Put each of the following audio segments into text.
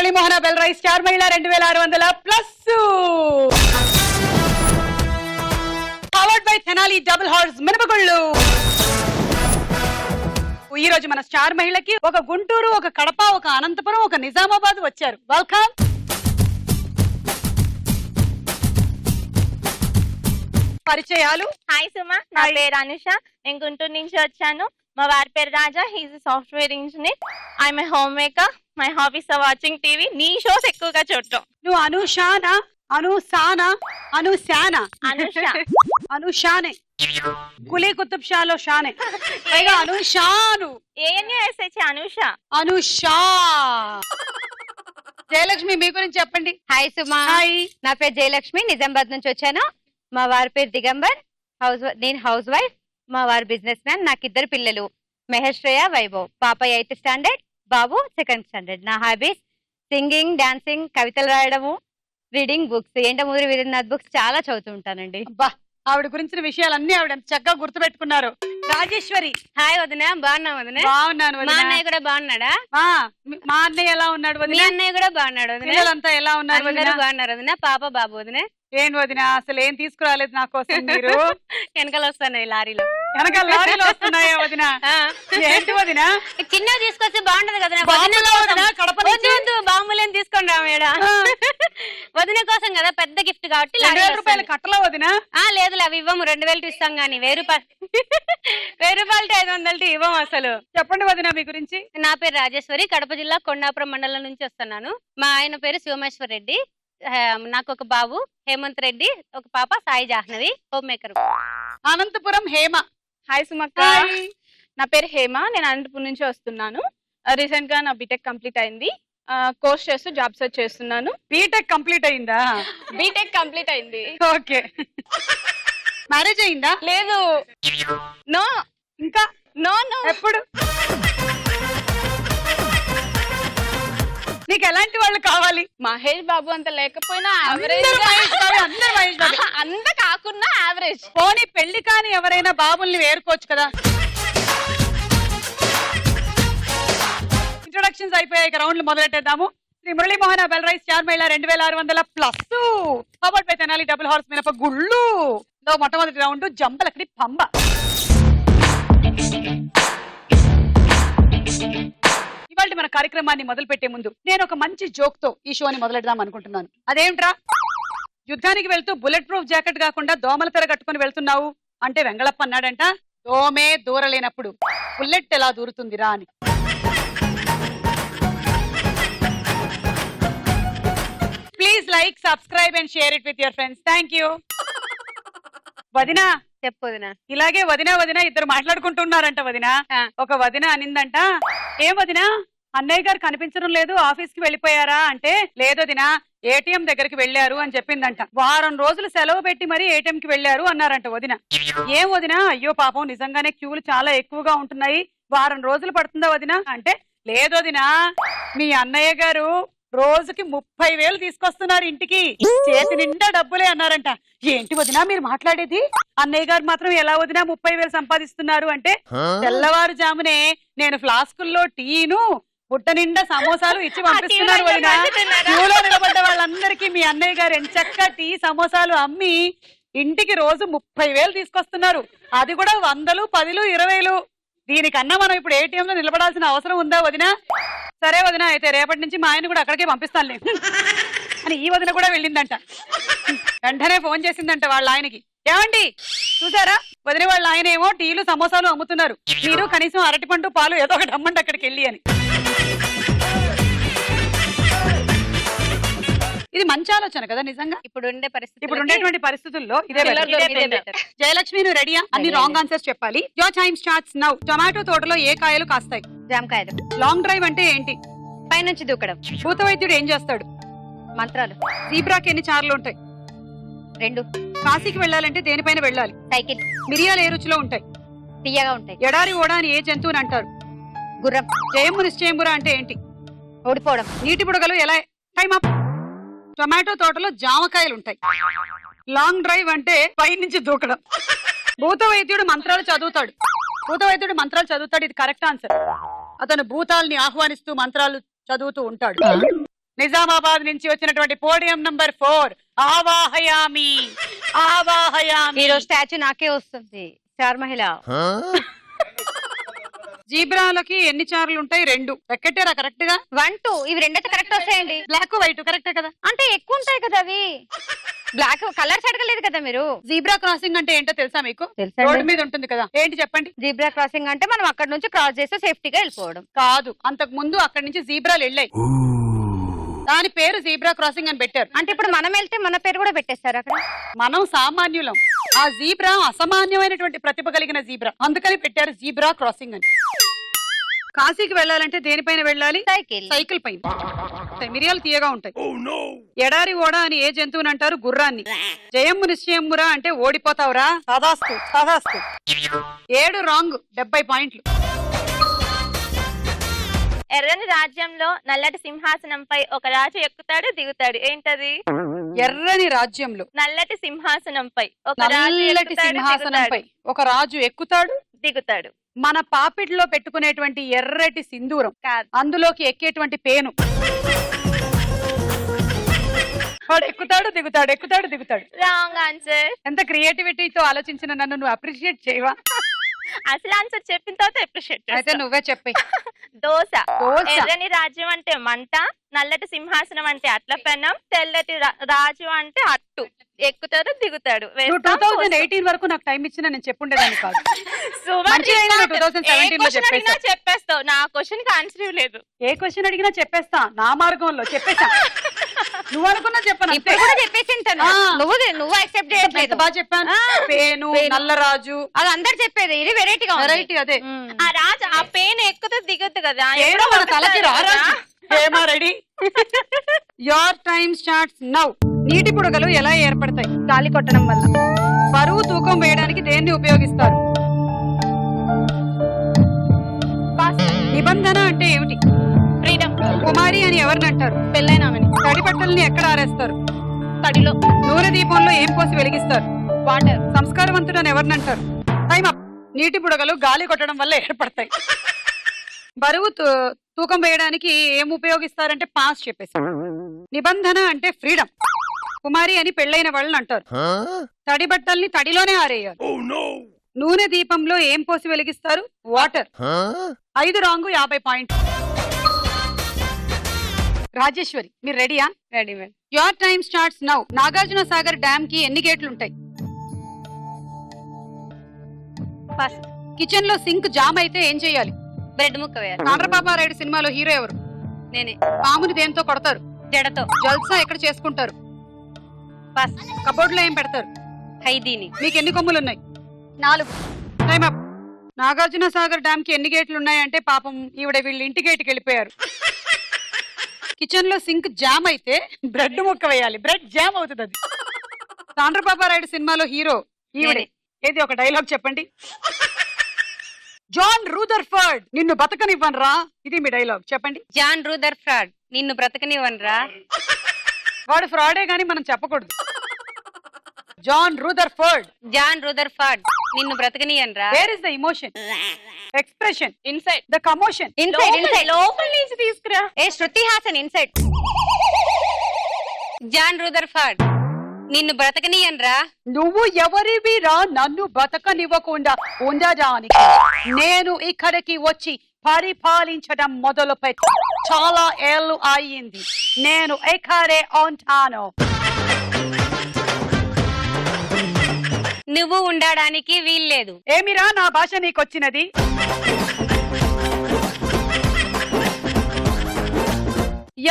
Murali Mohan bell rice star మహిళ 2600 plus powered by Tenali double horse మినపగుళ్ళు. ఈ రోజు మన స్టార్ మహిళకి ఒక గుంటూరు, ఒక కడప, ఒక అనంతపురం, ఒక నిజామాబాద్ వచ్చారు. వెల్కమ్. పరిచయాలు. హాయ్ సుమా, నా పేరు అనుష, నేను గుంటూరు నుంచి వచ్చాను. మా వారి పేరు Raja, he is software engineer. I'm a homemaker. My hobbies are watching TV. నీ షోస్ ఎక్కువగా చూడటం. నువ్వు అనుషానా, అనుసానా, అనుశానా? అనుష. అనుషానే, కులీ కుతుబ్ షాలో షానే, పైగా అనుషాను. ఏఎన్యూఎస్హెచ్ అనుష. అనుషా. జయలక్ష్మి, మీ గురించి చెప్పండి. హాయ్ సుమా. హాయ్. నా పేరు జయలక్ష్మి, నిజామాబాద్ నుంచి వచ్చాను. మా వారి పేరు దిగంబర్. నేను హౌస్ వైఫ్. మా వారు బిజినెస్ మ్యాన్. నాకు 2 పిల్లలు, మెహశ్రేయ, వైభవ్. పాప 8th స్టాండర్డ్, బాబు 2nd స్టాండర్డ్. నా హాబీస్ సింగింగ్, డాన్సింగ్, కవితలు రాయడము, reading books, Yandamuri Veeranath books చాలా చదువుతూ ఉంటానండి. అబ్బా, ఆవిడ గురించిన విషయాలన్నీ ఆవిడ ఎంత చక్కగా గుర్తు పెట్టుకున్నారు. రాజేశ్వరి. హాయ్ వదిన, బాగున్నా వదిన? బాగున్నాను మా వదినా. అన్నయ్య కూడా బాగున్నాడా? మా అన్నయ్య ఎలా ఉన్నాడు మీ వదినా? అన్నయ్య కూడా బాగున్నాడు వదిన? పిల్లలంతా ఎలా ఉన్నారు అందరూ వదినా? బాగున్నారు వదిన. పాప బాబు వదిన. ఏం వదినా, అసలు ఏం తీసుకురాలేదు నా కోసం మీరు? వెనకాల వస్తాను లారీలో. వెనక లారీలో వస్తున్నాయా వదినా? ఏంటి వదినా? చిన్నవి తీసుకొస్తే బాగుంటది కదా బాంబులా వదినా, కడప నుంచి? బాంబులేం తీసుకొని రా మేడ. వదిన కోసం కదా, పెద్ద గిఫ్ట్ కాబట్టి 2000 రూపాయల కట్టలా వదినా? లేదు అవి ఇవ్వము, 2000 ఇస్తాం గానీ 1000 రూపాయలు 500 ఇవ్వము అసలు. చెప్పండి వదినా మీ గురించి. నా పేరు రాజేశ్వరి, కడప జిల్లా కొండాపురం మండలం నుంచి వస్తున్నాను. మా ఆయన పేరు శివమేశ్వర్ రెడ్డి. నాకు ఒక బాబు హేమంత్ రెడ్డి, ఒక పాప Sai Jahnavi, homemaker. Anantapuram Hema. Hi సుమక్క, నా పేరు హేమ, నేను అనంతపురం నుంచి వస్తున్నాను. రీసెంట్ గా నా బీటెక్ కంప్లీట్ అయింది. కోర్స్ చేస్తూ జాబ్ సెర్చ్ చేస్తున్నాను. బీటెక్ కంప్లీట్ అయిందా? బీటెక్ కంప్లీట్ అయింది. ఓకే. మ్యారేజ్ అయిందా? లేదు. నో. ఇంకా? No no. ఎప్పుడు? నీకు ఎలాంటి వాళ్ళు కావాలి? మహేష్ బాబు అంత లేకపోయినా అందరూ యావరేజ్. మహేష్ బాబే, అందరూ మహేష్ బాబే. అంత కాకుండా యావరేజ్. పోనీ పెళ్లి కాని ఎవరైనా బాబుల్ని వేరుకోవచ్చు కదా. ఇంట్రొడక్షన్స్ అయిపోయాయి, రౌండ్లు మొదలెట్టేద్దాము. Sri Muralimohana bell rice star మహిళ 2600 plus powered by Tenali double horse మినప గుళ్ళు లో మొట్టమొదటి రౌండ్ జంబలకడి పంబ. ఇవాళ మన కార్యక్రమాన్ని మొదలు పెట్టే ముందు నేను ఒక మంచి జోక్ తో ఈ షోని మొదలెడదాం అనుకుంటున్నాను. అదేంట్రా, యుద్ధానికి వెళ్తూ బుల్లెట్ ప్రూఫ్ జాకెట్ కాకుండా దోమల తెర కట్టుకుని వెళ్తున్నావు అంటే వెంగళప్ప అన్నాడంట, దోమే దూరలేనప్పుడు బుల్లెట్ ఎలా దూరుతుందిరా అని. Please like, subscribe and share it with your friends. Thank you. వదినా చెప్పు వదిన. ఇలాగే వదినా వదినా ఇద్దరు మాట్లాడుకుంటున్నారంట. వదినా ఒక వదిన అనిందంట, ఏం వదినా అన్నయ్య గారు కనిపించడం లేదు, ఆఫీస్ కి వెళ్ళిపోయారా అంటే, లేదు వదినా ఏటీఎం దగ్గరికి వెళ్ళారు అని చెప్పిందంట. వారం రోజులు సెలవు పెట్టి మరీ ఏటీఎం కి వెళ్ళారు అన్నారంట వదిన. ఏం వదినా, అయ్యో పాపం నిజంగానే క్యూలు చాలా ఎక్కువగా ఉంటున్నాయి, వారం రోజులు పడుతుందా వదినా అంటే, లేదు వదినా మీ అన్నయ్య గారు రోజుకి 30,000 తీసుకొస్తున్నారు ఇంటికి, చేతి నిండా డబ్బులే అన్నారంట. ఏంటి వదినా మీరు మాట్లాడేది, అన్నయ్య గారు మాత్రం ఎలా వదినా 30,000 సంపాదిస్తున్నారు అంటే, తెల్లవారుజామునే నేను ఫ్లాస్కుల్లో టీను బుట్ట నిండా సమోసాలు ఇచ్చి పంపిస్తున్నారు వదినా. క్యూలో నిలబడ్డ వాళ్ళందరికీ మీ అన్నయ్య గారు ఎంచక్కా టీ సమోసాలు అమ్మి ఇంటికి రోజు 30,000 తీసుకొస్తున్నారు, అది కూడా 100, 10, 20. దీనికన్నా మనం ఇప్పుడు ఏటీఎం లో నిలబడాల్సిన అవసరం ఉందా వదినా? సరే వదినా, అయితే రేపటి నుంచి మా ఆయన కూడా అక్కడికే పంపిస్తానులే అని ఈ వదిన కూడా వెళ్ళిందంట. వెంటనే ఫోన్ చేసిందంట వాళ్ళ ఆయనకి, ఏమండి చూసారా వదిన వాళ్ళ ఆయన ఏమో టీలు సమోసాలు అమ్ముతున్నారు, మీరు కనీసం అరటిపండు పాలు ఏదో ఒకటి అమ్మండి అక్కడికి వెళ్ళి అని. ఇది మంచి ఆలోచన కదా నిజంగా. ఇప్పుడు ఉండేటువంటి పరిస్థితుల్లో ఇదే better. జయలక్ష్మి, నువ్వు రెడీయా? అన్ని రాంగ్ ఆన్సర్స్ చెప్పాలి. Your time starts now. Tomato తోటలో ఏ కాయలు కాస్తాయి? జామకాయలు. లాంగ్ డ్రైవ్ అంటే ఏంటి? పైనుంచి దూకడం. భూత వైద్యుడు ఏం చేస్తాడు? మంత్రాలు. జీబ్రాకి ఎన్ని చార్లు ఉంటాయి? 2. కాశీకి వెళ్ళాలంటే దేనిపైన వెళ్ళాలి? సైకిల్. మిరియాలు ఏ రుచిలో ఉంటాయి? తీయగా ఉంటాయి. ఎడారి ఓడా అని ఏ జంతువుని అంటారు? గుర్రం. జయము నిశ్చయమురా అంటే ఏంటి? ఓడిపోవడం. నీటి బుడగలు ఎలా? Time up. టొమాటో తోటలో జామకాయలు ఉంటాయి. లాంగ్ డ్రైవ్ అంటే పైనుంచి దూకడం. భూత వైద్యుడు మంత్రాలు చదువుతాడు. ఇది కరెక్ట్ ఆన్సర్. అతను భూతాల్ని ఆహ్వానిస్తూ మంత్రాలు చదువుతూ ఉంటాడు. నిజామాబాద్ నుంచి వచ్చినటువంటి పోడియం నంబర్ 4 ఆవాహయామి ఆవాహయామి. ఈ రోజు స్టాచ్యూ నాకే వస్తుంది. స్టార్ మహిళ. జీబ్రాలకి ఎన్ని చార్లు ఉంటాయి? 2. లెక్కెట్టారా కరెక్ట్ గా? 1 2 ఇవి రెండైతే కరెక్ట్ వస్తాయండి. బ్లాక్ వైట్ కరెక్టే కదా? అంటే ఎక్కువ ఉంటాయి కదా అవి. బ్లాక్ కలర్స్ అడగలేదు కదా మీరు. జీబ్రా క్రాసింగ్ అంటే ఏంటో తెలుసా మీకు? తెలుసా? రోడ్డు మీద ఉంటుంది కదా, ఏంటి చెప్పండి? జీబ్రా క్రాసింగ్ అంటే మనం అక్కడ నుంచి క్రాస్ చేస్తే సేఫ్టీగా వెళ్ళిపోవడం. కాదు, అంతకు ముందు అక్కడి నుంచి జీబ్రాలు వెళ్ళాయి, దాని పేరు జీబ్రా క్రాసింగ్ అని పెట్టారు. అంటే ఇప్పుడు మనం వెళ్తే మన పేరు కూడా పెట్టేస్తారు అక్కడ. మనం సామాన్యులం, ఆ జీబ్రా అసామాన్యమైనటువంటి ప్రతిభ కలిగిన జీబ్రా, అందుకని పెట్టారు జీబ్రా క్రాసింగ్ అని. కాశీకి వెళ్ళాలంటే దేనిపైన వెళ్ళాలి? సైకిల్. సైకిల్ పైన. మిరియాలు తీయగా ఉంటాయి. ఎడారి ఓడ అని ఏ జంతువుని అంటారు? గుర్రాన్ని. జయమ్ము నిశ్చయమ్మురా అంటే ఓడిపోతావురా, సాదాస్తు సాదాస్తు. 7 రాంగ్, 70 పాయింట్లు. ఎర్రని రాజ్యంలో నల్లటి సింహాసనంపై ఒక రాజు ఎక్కుతాడు దిగుతాడు. ఏంటది? ఎర్రని రాజ్యంలో నల్లటి సింహాసనంపై ఒక రాజు నల్లటి ఎక్కుతాడు, సింహాసనంపై ఒక రాజు ఎక్కుతాడు దిగుతాడు. మన పాపిడిలో పెట్టుకునేటువంటి ఎర్రటి సింధూరం కాదు, అందులోకి ఎక్కేటువంటి పేను. వాడు ఎక్కుతాడు దిగుతాడు, ఎక్కుతాడు దిగుతాడు. Wrong answer. ఎంత క్రియేటివిటీతో ఆలోచించిన నన్ను నువ్వు అప్రిషియేట్ చేయవా? అసలు ఆన్సర్ చెప్పిన తర్వాత అప్రిషియేట్. అయితే నువ్వే చెప్పే. దోశ. దోశ. ఎర్రని రాజ్యం అంటే మంట, నల్లటి సింహాసనం అంటే అట్ల పెనం, తెల్లటి రాజు అంటే అట్టు. ఎక్కుతాడు దిగుతాడు. నువ్వు 2018 వరకు నాకు టైం ఇచ్చినా నేను చెప్పుండేదాన్ని కాదు. మంచిదైనా 2017 లో చెప్పేస్తా. చెప్పేస్తావు. నా క్వశ్చన్ కి ఆన్సర్ ఇవ్వలేదు. ఏ క్వశ్చన్ అడిగినా చెప్పేస్తా, నా మార్గంలో చెప్పేస్తా. నువ్వు అనుకున్నా చెప్పను. ఇప్పుడు కూడా చెప్పేసి ఉంటాను. నువ్వు యాక్సెప్ట్ చేయట్లేదు. బాగా చెప్పాను. పేను, నల్లరాజు, అది అందరు చెప్పేది. ఇది వెరైటీగా వెరైటీ. అదే ఆ రాజు ఆ పేను ఎక్కుతూ దిగుద్దు కదా. ఏదో మన తలకి రారాజు. ఏమా ready? Your time starts now. నీటి బుడగలు ఎలా ఏర్పడతాయి? గాలి కొట్టడం వల్ల. బరువు తూకం వేయడానికి దేన్ని ఉపయోగిస్తారు? నిబంధన అంటే ఏమిటి? ఫ్రీడమ్. కుమారి అని ఎవరిని అంటారు? పెళ్ళైన తడి బట్టల్ని ఎక్కడ ఆరేస్తారు? తడిలో. నూనె దీపంలో ఏం పోసి వెలిగిస్తారు? వాటర్. సంస్కారవంతుడు అని ఎవరిని అంటారు? Time up. నీటి బుడగలు గాలి కొట్టడం వల్ల ఏర్పడతాయి. బరువు తూకం వేయడానికి ఏం ఉపయోగిస్తారంటే పాస్ చెప్పేసి. నిబంధన అంటే ఫ్రీడమ్. కుమారి అని పెళ్ళైన వాళ్ళని అంటారు. తడి బట్టల్ని తడిలోనే ఆరేయాలి. నూనె దీపంలో ఏం పోసి వెలిగిస్తారు? వాటర్. 5 wrong, 50 point. రాజేశ్వరి, మీరు రెడీయా? Ready madam. Your time starts now. Nagarjuna Sagar dam కి ఎన్ని గేట్లు ఉంటాయి? ఫస్ట్. కిచెన్ లో సింక్ జామ్ అయితే ఏం చేయాలి? బ్రెడ్ ముక్క వేయాలి. చంద్రబాబు సినిమాలో హీరో ఎవరు? నేనే. పాముని దేంతో కొడతారు? జడతో. జల్సా ఎక్కడ చేసుకుంటారు? ఫస్ట్. కబోర్డ్ లో ఏం పెడతారు? ఖైదీని. మీకు ఎన్ని కొమ్ములు ఉన్నాయి? 4. Time up. Nagarjuna Sagar dam కి ఎన్ని గేట్లు ఉన్నాయంటే పాపం ఈవిడ వీళ్ళు ఇంటి గేటుకి వెళ్ళిపోయారు. కిచెన్ లో సింక్ జామ్ అయితే బ్రెడ్ ముక్క వేయాలి. బ్రెడ్ జామ్ అవుతుంది. అది చంద్రబాబు సినిమాలో హీరో ఈవిడే. ఏది ఒక డైలాగ్ చెప్పండి. జాన్ రూదర్ఫర్డ్, నిన్ను బతకనివ్వనరా. ఇది మీ డైలాగ్ చెప్పండి. జాన్ రూదర్ఫర్డ్, నిన్ను బ్రతకనివ్వనరా. వాడు ఫ్రాడే గానీ మనం చెప్పకూడదు. John Rutherford. జాన్ రూదర్ఫర్డ్, నిన్ను బ్రతకనియనరా. Where is the emotion, expression, inside the commotion? Inside. లోపల నుంచి తీసుకురా. ఏ Shruti Haasan inside. John Rutherford, నిన్ను బ్రతకనియనరా. నువ్వు ఎవరివిరా నన్ను బతకనివ్వకుండా ఉండడానికి? నేను ఇక్కడికి వచ్చి పరిపాలించడం మొదలు పెట్టి చాలా ఏళ్ళు అయ్యింది. నేను ఇక్కడే ఉంటాను. నువ్వు ఉండడానికి వీల్లేదు. ఏమిరా నా భాష నీకొచ్చినది?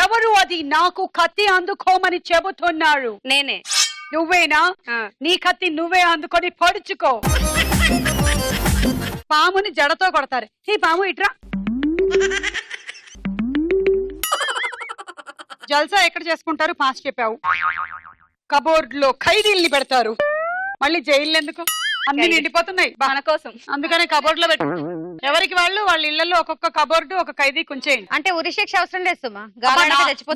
ఎవరు అది నాకు కత్తి అందుకోమని చెబుతున్నారు? నేనే. నువ్వేనా? నీ కత్తి నువ్వే అందుకొని పొడుచుకో. పాముని జడతో కొడతారు. ఈ పాము ఇట్రా. జల్సా ఎక్కడ చేసుకుంటారు? పాస్ చెప్పావు. కబోర్డ్ లో ఖైదీల్ని పెడతారు. మళ్ళీ జైలు ఎందుకు? అన్ని నిండిపోతున్నాయి మన కోసం. అందుకనే కబోర్డ్ లో పెట్టు. ఎవరికి వాళ్ళు వాళ్ళ ఇళ్లలో ఒక్కొక్క కబోర్డు ఒక ఖైదీ కుంచేయండి. అంటే ఉరిశిక్ష అవసరం లేదు సుమా.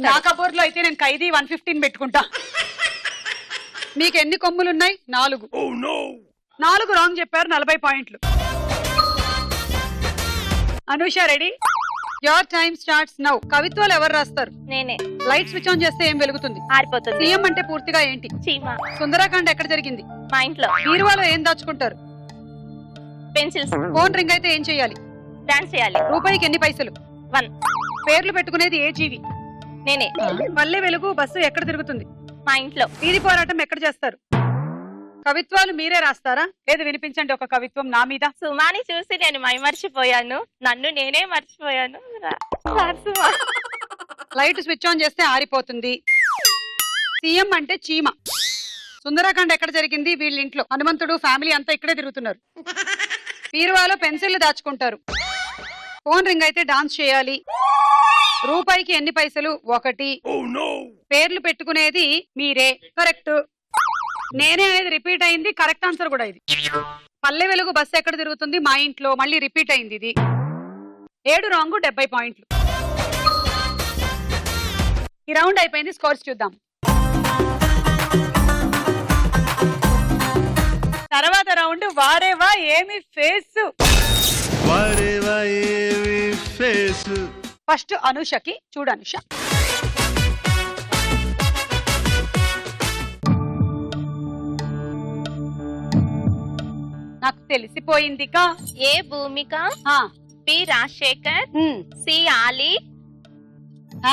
నా కబోర్డ్ లో అయితే నేను ఖైదీ 115 పెట్టుకుంటా. మీకు ఎన్ని కొమ్ములు ఉన్నాయి? 4. 4 రాంగ్ చెప్పారు. 40 పాయింట్లు. Anusha ready? Your time starts now. కవిత్వాలు ఎవరు రాస్తారు? నేనే. లైట్ స్విచ్ ఆన్ చేస్తే ఏం వెలుగుతుంది? ఆరిపోతుంది. సీఎం అంటే పూర్తిగా ఏంటి? చీమ. సుందరాకాండ ఎక్కడ జరిగింది? మా ఇంట్లో. బీరువాలో ఏం దాచుకుంటారు? పెన్సిల్స్. ఫోన్ రింగ్ అయితే ఏం చేయాలి? డాన్స్ చేయాలి. రూపాయికి ఎన్ని పైసలు? 1. పేర్లు పెట్టుకునేది ఏ జీవి? నేనే. పల్లె వెలుగు బస్సు ఎక్కడ తిరుగుతుంది? మా ఇంట్లో. వీధి పోరాటం ఎక్కడ చేస్తారు? కవిత్వాలు మీరే రాస్తారా? ఏది వినిపించండి ఒక కవిత్వం నా మీద. సుమాని చూసి నేను మర్చిపోయాను, నన్ను నేనే మర్చిపోయాను. సుమా. లైట్ స్విచ్ ఆన్ చేస్తే ఆరిపోతుంది. సీఎం అంటే చీమ. సుందరాకాండ ఎక్కడ జరిగింది? వీళ్ళ ఇంట్లో. హనుమంతుడు ఫ్యామిలీ అంతా ఇక్కడే తిరుగుతున్నారు. బీరువాలో పెన్సిల్ దాచుకుంటారు. ఫోన్ రింగ్ అయితే డాన్స్ చేయాలి. రూపాయికి ఎన్ని పైసలు? 1. పేర్లు పెట్టుకునేది మీరే. కరెక్ట్. నేనే అనేది రిపీట్ అయింది. కరెక్ట్ ఆన్సర్ కూడా ఇది. పల్లె వెలుగు బస్సు ఎక్కడ తిరుగుతుంది? మా ఇంట్లో. మళ్ళీ రిపీట్ అయింది ఇది. 7 రాంగ్, 70 పాయింట్లు. ఈ రౌండ్ అయిపోయింది. స్కోర్స్ చూద్దాం. తర్వాత రౌండ్ వారేవా ఏమి ఫేస్. ఫస్ట్ అనుషకి. చూడు అనుష. నాకు తెలిసిపోయిందిగా. ఏ భూమిక, ఆ, B Rajasekhar, C Ali,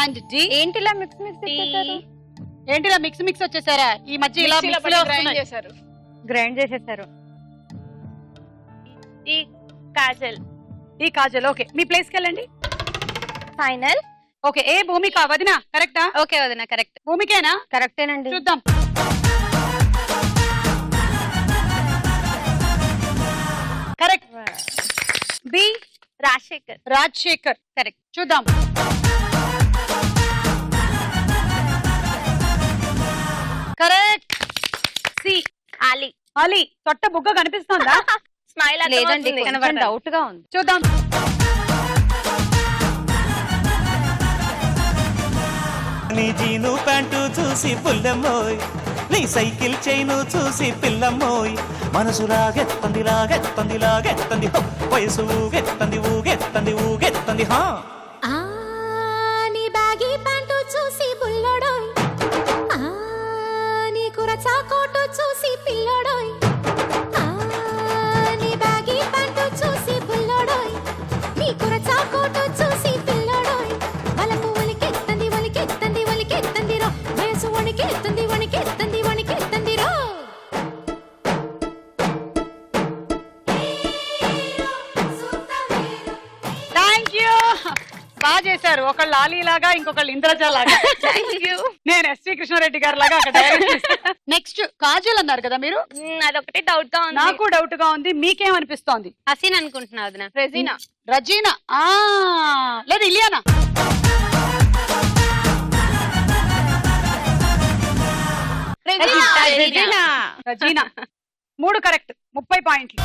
and D. ఏంటిలా మిక్స్ మిక్స్ డి ఏంటిలా మిక్స్ మిక్స్ వచ్చేసారా? ఈ మధ్య ఇలా గ్రైండ్ చేసేసారు. డి కాజల్. ఈ కాజల్. ఓకే, మీ ప్లేస్ కి వెళ్ళండి. ఫైనల్. Okay, A Bhumika. వదిన కరెక్టా? ఓకే వదిన కరెక్ట్. భూమికేనా? కరెక్టేనండి. చూద్దాం. Correct. B Rajasekhar. Rajasekhar. Correct. చూద్దాం. కరెక్ట్. సి ఆలి. అలీ. తొట్ట బుగ్గ కనిపిస్తుందా? స్మైల్. లేదండి, కొంచెం డౌట్ గా ఉంది. చూద్దాం. నీ జీను ప్యాంటు చూసి పుల్లమ్మోయ్, నీ సైకిల్ చైను చూసి పిల్లమ్మోయ్, మనసు లాగెత్తంది లాగెత్తంది లాగెత్తంది, హో, వయసు ఊగెత్తంది ఊగెత్తంది ఊగెత్తంది. హా, నీ బ్యాగీ ప్యాంటు చూసి బుల్లడోయ్, నీ కురచా కోటు చూసి పిల్లడోయ్, నీ బ్యాగీ ప్యాంటు చూసి బుల్లడోయ్, నీ కురచా కోటు చూసి పిల్లడోయ్, వలకు వలికెత్తంది వలికెత్తంది వలికెత్తంది రో, వయసు వణికెత్తంది వణికెత్తంది వణికెత్తంది రో. Thank you. బాగా చేశారు. ఒకళ్ళు ఆలీ లాగా, ఇంకొకళ్ళు ఇంద్రజ లాగా. నేను ఎస్వి కృష్ణారెడ్డి గారి లాగా అక్కడ నెక్స్ట్ కాజల్ అన్నారు కదా మీరు. అదొకటి డౌట్ గా ఉంది. నాకు డౌట్ గా ఉంది. మీకేమనిపిస్తోంది? హసీన్ అనుకుంటున్నా వదిన. రెజీనా. రజీనా. లేదు, ఇలియానా. రజీనా. 3 కరెక్ట్, 30 పాయింట్లు.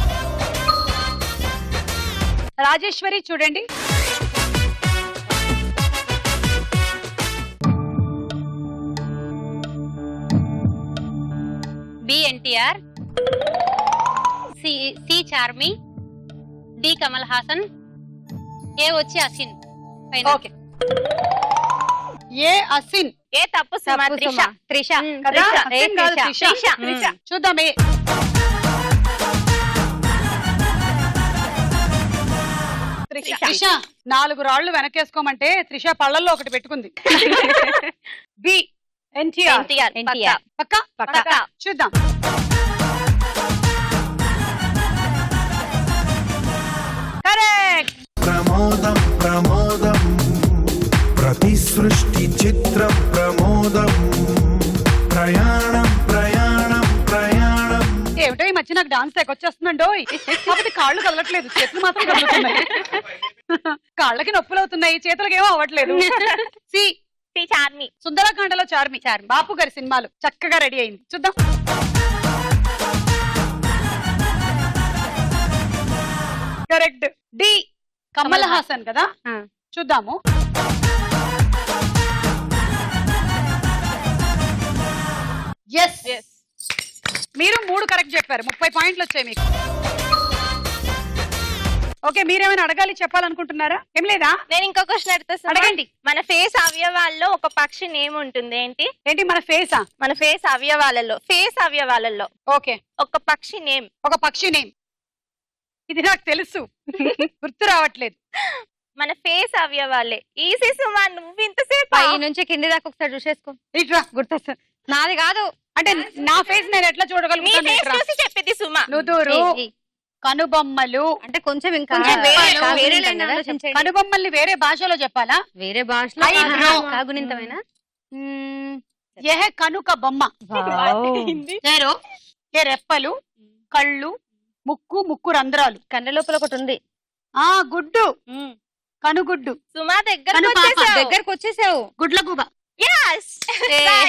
రాజేశ్వరి చూడండి. B NTR, C Charmi, D Kamal Haasan, A వచ్చి Haseen. Okay. A Asin. A తప్పు సుమా. త్రిష. త్రిష కదా? త్రిష. అసిన్ కాదు, త్రిష. త్రిష. చూద్దాం. ఏ త్రిష. 4 రాళ్లు వెనకేసుకోమంటే త్రిష పళ్ళల్లో ఒకటి పెట్టుకుంది. బి ఎన్టీఆర్. ఎన్టీఆర్. పక్కా. పక్కా. చూద్దాం. కరెక్ట్. ప్రమోదం ప్రమోదం ప్రతి సృష్టి చిత్రం ప్రమోదం ప్రయాణం ప్రయాణం ప్రయాణం. ఏమిటో ఈ మధ్య నాకు డాన్స్ తెగొచ్చేస్తుందండోయ్. కాకపోతే కాళ్ళు కదలట్లేదు, చేతులు మాత్రం కదులుతున్నాయి. కాళ్ళకి నొప్పులు అవుతున్నాయి, చేతులకి ఏమో అవ్వట్లేదు. సి చార్మి. సుందరకాండలో చార్మి. బాపు గారి సినిమాలు చక్కగా రెడీ అయింది. చూద్దాం. కరెక్ట్. డి కమల్ హాసన్ కదా. చూద్దాము. ఎస్. మీరు 3 కరెక్ట్ చెప్పారు. 30 పాయింట్లు వచ్చాయి మీకు. ఓకే, మీరేమైనా అడగాలి చెప్పాలనుకుంటున్నారా? ఏం లేదా? నేను ఇంకో క్వశ్చన్ అడుగుతా సుమ. అడగండి. మన ఫేస్ అవయవాల్లో ఒక పక్షి నేమ్ ఉంటుంది, ఏంటి? ఏంటి మన ఫేసా? మన ఫేస్ అవయవాలలో ఓకే, ఒక పక్షి నేమ్. ఒక పక్షి నేమ్. ఇది నాకు తెలుసు, గుర్తు రావట్లేదు. మన ఫేస్ అవయవాలే. ఈసీ సుమా, నువ్వు ఇంతసేపు పై నుంచి కింది దాకా ఒకసారి చూసేసుకో, ఇట్రా. గుర్తొస్తుంది. నాది కాదు అంటే నా ఫేస్ నేను ఎట్లా నీ చూడగలుగుతాను? ఫేస్ ఇట్రా. చూసి చెప్పింది సుమా. నుదురు, ఈ, ఈ. కనుబొమ్మలు. అంటే కొంచెం ఇంకా కొంచెం వేరే- కాగుణింతం వేరే కదా, లైన్లో కొంచెం కనుబొమ్మల్ని వేరే భాషలో చెప్పాలా? వేరే భాషలో ఐబ్రో. కాగుణింతమైన ఎహ కనుక బొమ్మ. ఏరో, ఏ రెప్పలు, కళ్ళు, ముక్కు రంధ్రాలు. కళ్ళ లోపల ఒకటి ఉంది. ఆ గుడ్డు, కనుగుడ్డు, సుమా దగ్గరకు వచ్చేసావు. గుడ్ల గూబ.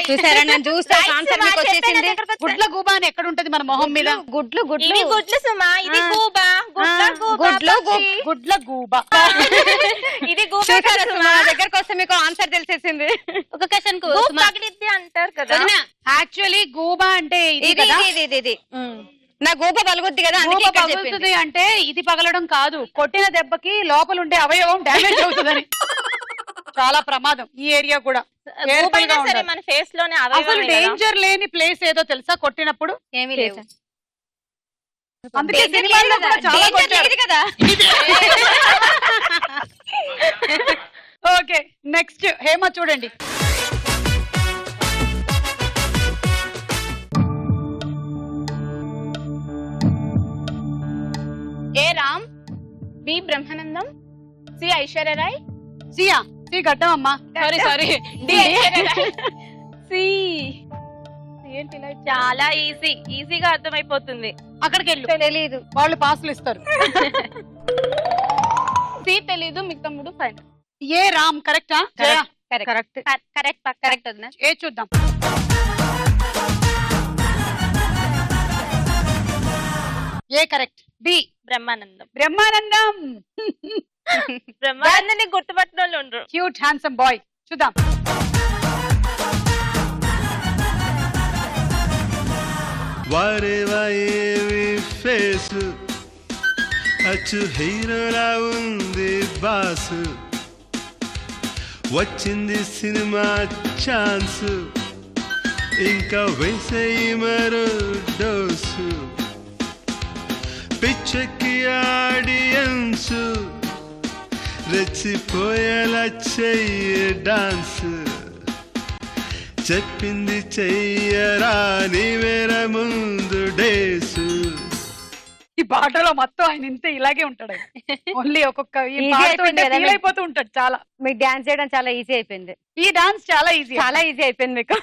చూసారా, నేను చూస్తే ఆన్సర్ మీకు వచ్చేసింది. గుడ్ల గూబ అని ఎక్కడ ఉంటది మన మొహం మీద? గుడ్లు గుడ్లు ఇవి గుడ్లు సుమా, ఇది గూబా. గుడ్లు పక్షి. గుడ్ల గూబ. ఇది గూబా చూసారా కదా సుమా, సుమా. దగ్గరకు వస్తే మీకు ఆన్సర్ తెలిసేసింది. ఒక క్వశ్చన్ పగిలిద్ది అంటారు కదా. యాక్చువల్లీ గూబ అంటే ఇది ఇది కదా. ఇది నా గూప పలుగుద్ది కదా, అందుకే గూబ ఇక్కడ చెప్పింది. పగులుతుంది అంటే ఇది పగలడం కాదు, కొట్టిన దెబ్బకి లోపల ఉండే అవయవం డ్యామేజ్ అవుతుందని. చాలా ప్రమాదం ఈ ఏరియా కూడా. Careful గా గూబైనా సరే ఉండాలి. మన ఫేస్ లోనే అసలు అవయవమే కదా. డేంజర్ లేని ప్లేస్ ఏదో తెలుసా కొట్టినప్పుడు? ఏమీ లేవు. అందుకే Danger సినిమాల్లో లేదు కూడా కదా, చాలా danger కొట్టారు. లేదు కదా. ఓకే, నెక్స్ట్ హేమ చూడండి. ఏ రామ్, బి బ్రహ్మానందం, సి ఐశ్వర్యరాయ్, సియా, సి గడ్డం అమ్మా. సారీ డి ఐశ్వర్యరాయ్, సి ఏంటి ఇలా చాలా ఈజీగా అర్థమైపోతుంది. అక్కడికి వెళ్ళు, తెలీదు. వాళ్ళు పాసులు ఇస్తారు. సి తెలీదు, మీకు తమ్ముడు ఫైనల్. ఏ రామ్ కరెక్టా? కరెక్ట్ కరెక్ట్ వదినా. ఏ చూద్దాం. ఏ కరెక్ట్. బి బ్రహ్మానందం. బ్రహ్మానందం. బ్రహ్మానందాన్ని గుర్తుపట్టిన వాళ్ళు ఉండరు. Cute handsome boy. చూద్దాం. వారే వాయేవి ఫేసు అచ్చు హీరోలా ఉంది బాసు వచ్చింది సినిమా ఛాన్స్ ఇంకా వేసేయి మరో డోసు పిచ్చెక్కి ఆడియన్స్ రెచ్చిపోయేలా చెయ్యి డాన్స్ చెప్పింది చెయ్యరా నీవేర ముందు డేసు. ఈ పాటలో మొత్తం ఆయన ఇంతే ఇలాగే ఉంటాడు. ఓన్లీ ఒక్కొక్క ఈ Easy పాటతో అయిపోయింది కదా feel మీకు. అయిపోతూ ఉంటాడు చాలా. మీకు డాన్స్ చేయడం చాలా ఈజీ అయిపోయింది. ఈ డాన్స్ చాలా ఈజీ. చాలా ఈజీ అయిపోయింది మీకు.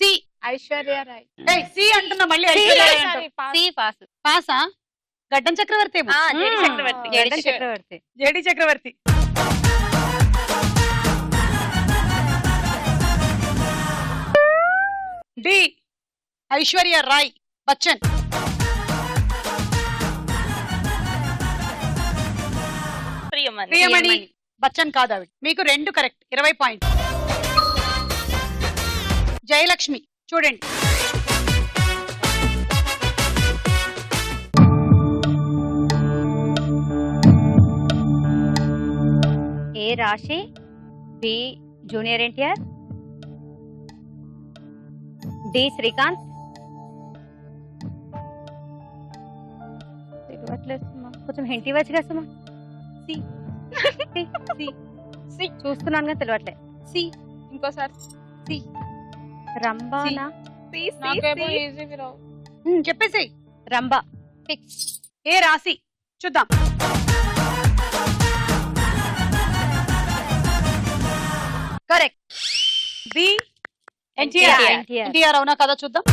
సి ఐశ్వర్యరాయ్. సి అంటున్నా మళ్ళీ ఐశ్వర్య రాయ్ అంటావు. C pass. పాసా? గడ్డం చక్రవర్తి ఏమో. జెడి చక్రవర్తి. జేడన్ చక్రవర్తి. జేడి చక్రవర్తి. డి ఐశ్వర్య రాయ్ బచ్చన్. ప్రియమణి. ప్రియమణి బచ్చన్ కాదు ఆవిడ. మీకు 2 కరెక్ట్, 20 పాయింట్. జయలక్ష్మి చూడండి. A Rashi, B junior NTR, D Srikanth, కొంచెం హింట్ ఇవ్వచ్చు కదా సుమా. సి. చూస్తున్నాను కానీ తెలియట్లే. సి ఇంకోసారి. సి. రంబానా? నాకేమో ఈజీగా రావు. చెప్పేసి. రంబా. ఫిక్స్. ఏ రాశి చూద్దాం. కరెక్ట్. బి ఎన్టీఆర్. ఎన్టీఆర్. ఎన్టీఆర్ అవునా కదా చూద్దాం.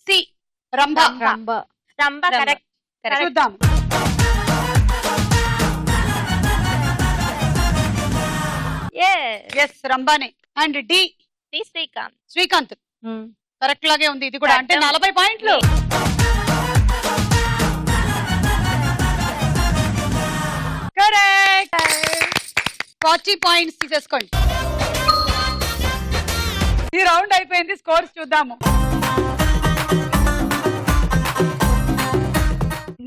సి రంభ. రంభ కరెక్ట్. చూద్దాం. ఎస్ రంభానే. And D Srikanth. Srikanth correct లాగే ఉంది ఇది కూడా. అంటే 40 పాయింట్లు. కరెక్ట్ 40 పాయింట్స్ తీసేసుకోండి. ఈ రౌండ్ అయిపోయింది. స్కోర్స్ చూద్దాము.